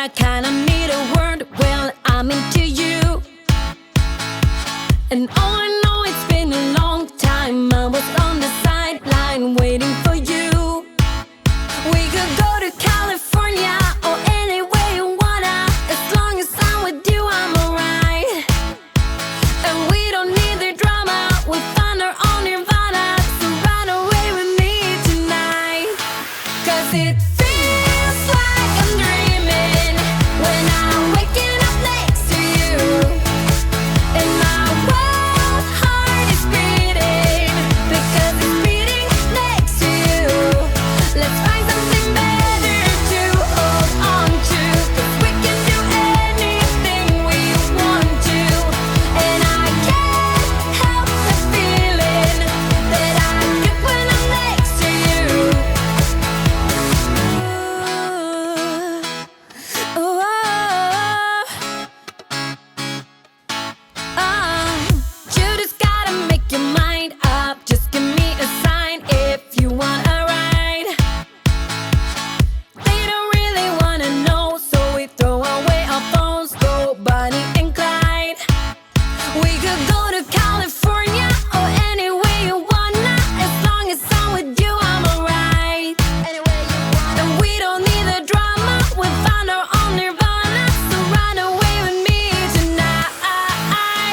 I kinda need a word. Well, I'm into you. And all I know, it's been a long time. I was on the sideline waiting for you. We could go to California or anywhere you wanna. As long as I'm with you, I'm alright. And we don't need the drama. We'll find our own nirvana. So run away with me tonight. 'Cause it feels like I'm dreaming when I'm waking up next to you. And my wild heart is beating because it's beating next to you. Let's find something better to hold on to. 'Cause we can do anything we want to. And I can't help the feeling that I get when I'm next to you. Ooh, you just gotta make your mind up. Just give me a sign if you want a ride. They don't really wanna know, so we throw away our phones, go Bonnie and Clyde. We could go to California or anywhere you wanna. As long as I'm with you, I'm alright. And we don't need the drama. We found our own nirvana. So run away with me tonight.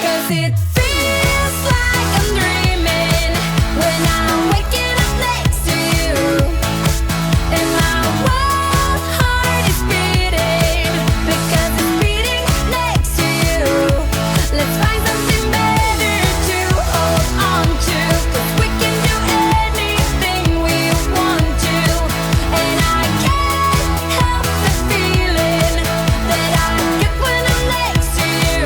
'Cause it feels like I'm dreaming when I'm waking up next to you. And my wild heart is beating because it's beating next to you. Let's find something better to hold on to. 'Cause we can do anything we want to. And I can't help the feeling that I get when I'm next to you.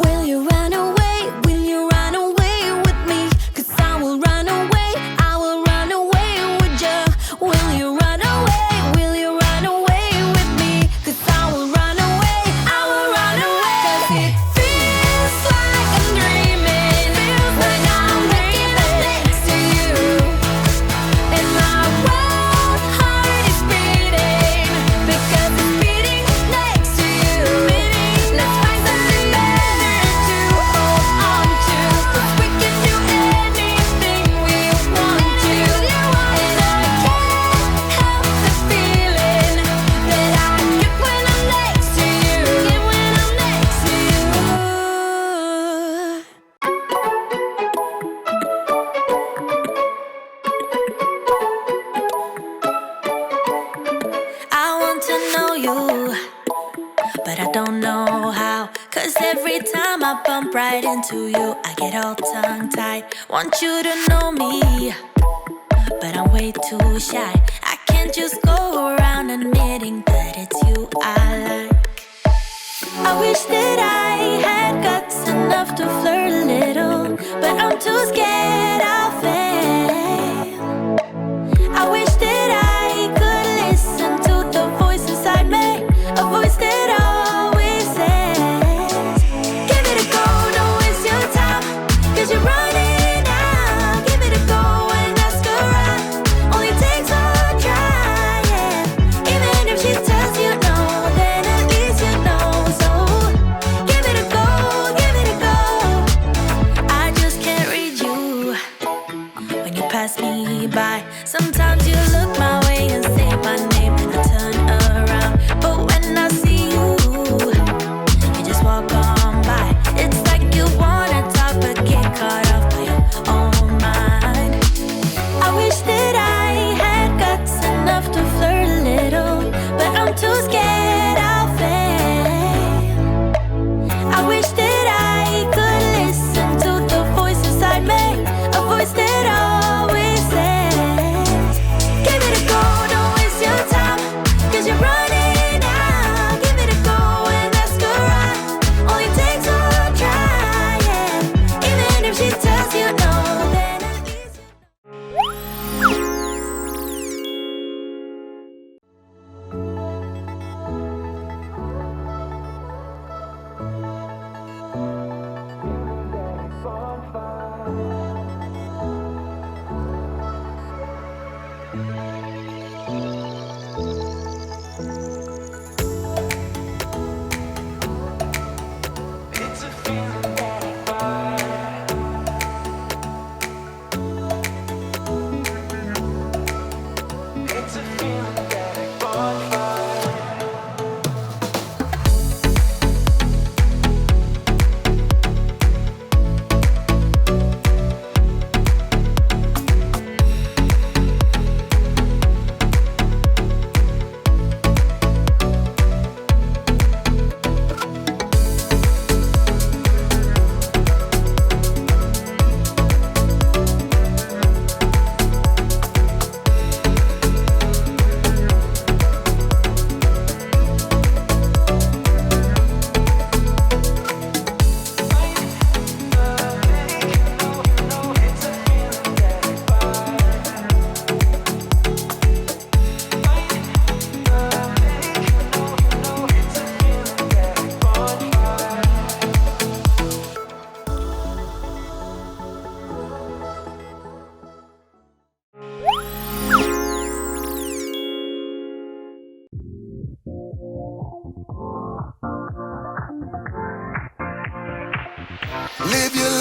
Will you run away? Will you run away with me? 'Cause I will run away. I will run away with you. Will you run away? Will you run away with me? 'Cause I will run away. I will run away. 'Cause it feels like I'm dreaming when I'm waking up next to you. And my wild heart is beating because it's beating next to you. Let's find something better to hold on to. 'Cause we can do anything we want to. And I can't help the feeling that I get when I'm next to you. Get when I'm next to you. I want to know you, but I don't know how. 'Cause every time I bump right into you, I get all tongue-tied. Want you to know me, but I'm way too shy. I can't just go around admitting that it's you I like. I wish that I had guts enough to flirt a little, but I'm too scared I'll fail. I wish that I could listen to the voice inside me, a voice that always says, give it a go, don't waste your time, 'cause you're running out. Give it a go and ask around, only takes one try, yeah. Even if she tells you no, then at least you know. So give it a go, give it a go. I just can't read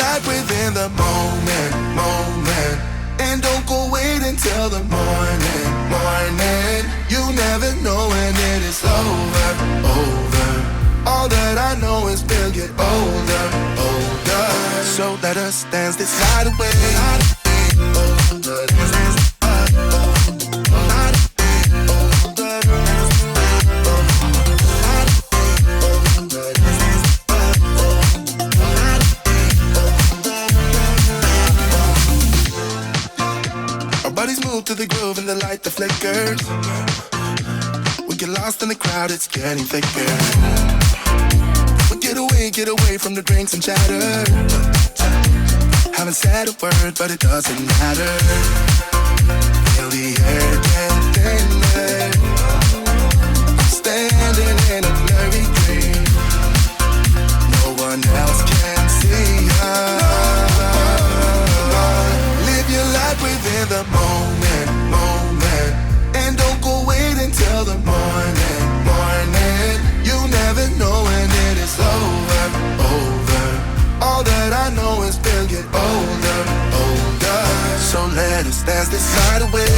life within the moment, moment. And don't go wait until the morning, morning. You never know when it is over, over. All that I know is we'll get older, older. So let us dance this night away. Move to the groove and the light that flickers. We get lost in the crowd, it's getting thicker. We get away from the drinks and chatter. Haven't said a word, but it doesn't matter. Feel the air get thinner. I'm standing in a blurry dream. No one else can see us. Live your life within the moment, moment. And don't go wait until the morning, morning. You never know when it is over, over. All that I know is we'll get older, older. So let us dance this night away.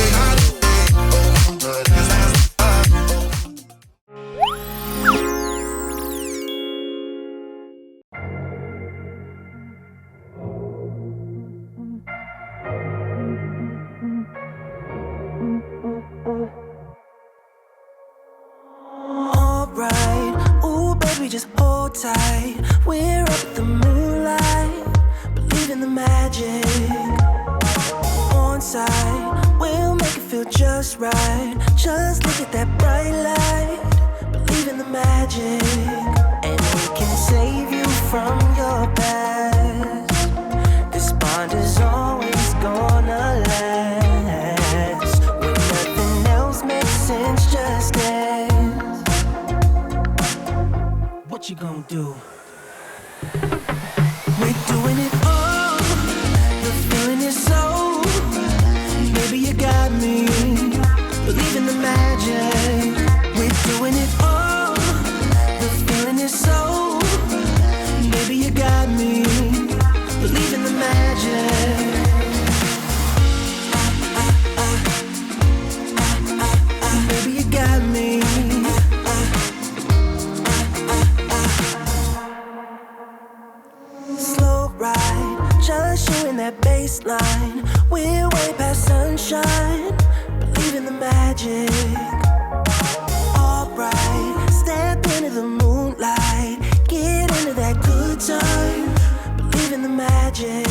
Just hold tight, we're up at the moonlight, believe in the magic. On side, we'll make it feel just right. Just look at that bright light, believe in the magic. And we can save you from your past. This bond is always gonna last. When nothing else makes sense, just dance. What you gonna do? We're doing it all. The feeling is so. Maybe you got me. Believe in the magic. We're doing it all. The feeling is so. Maybe you got me. Believe in the magic. Maybe you got me. Just you in that baseline. We're way past sunshine. Believe in the magic. Alright, step into the moonlight. Get into that good time. Believe in the magic.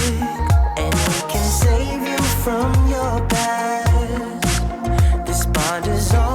And we can save you from your past. This bond is all